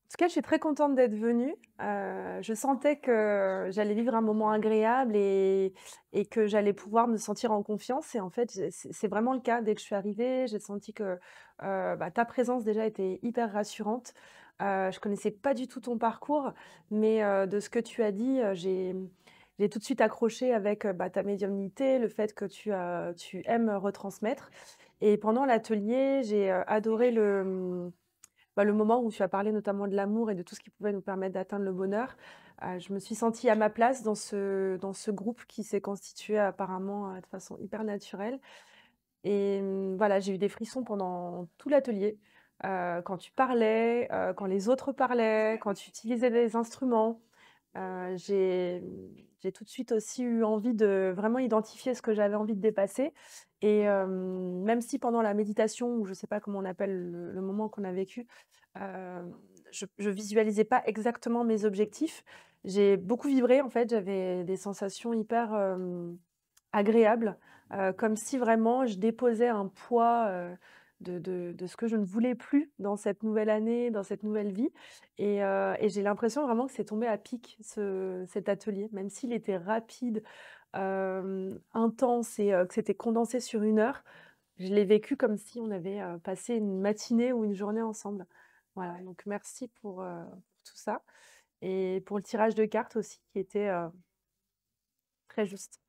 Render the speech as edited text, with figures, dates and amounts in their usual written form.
En tout cas, je suis très contente d'être venue. Je sentais que j'allais vivre un moment agréable et que j'allais pouvoir me sentir en confiance et en fait, c'est vraiment le cas. Dès que je suis arrivée, j'ai senti que, ta présence déjà était hyper rassurante. Je connaissais pas du tout ton parcours, mais de ce que tu as dit, j'ai tout de suite accroché avec, ta médiumnité, le fait que tu aimes retransmettre et pendant l'atelier, j'ai, adoré le moment où tu as parlé notamment de l'amour et de tout ce qui pouvait nous permettre d'atteindre le bonheur, je me suis sentie à ma place dans ce groupe qui s'est constitué apparemment, de façon hyper naturelle et voilà, j'ai eu des frissons pendant tout l'atelier, quand tu parlais, quand les autres parlaient, quand tu utilisais des instruments. J'ai tout de suite aussi eu envie de vraiment identifier ce que j'avais envie de dépasser et même si pendant la méditation ou je ne sais pas comment on appelle le moment qu'on a vécu, je visualisais pas exactement mes objectifs. J'ai beaucoup vibré en fait, j'avais des sensations hyper, agréables, comme si vraiment je déposais un poids, de ce que je ne voulais plus dans cette nouvelle année, dans cette nouvelle vie et j'ai l'impression vraiment que c'est tombé à pic cet atelier. Même s'il était rapide, intense et que c'était condensé sur 1 heure, je l'ai vécu comme si on avait, passé une matinée ou une journée ensemble. Voilà, donc merci pour tout ça et pour le tirage de cartes aussi qui était, très juste.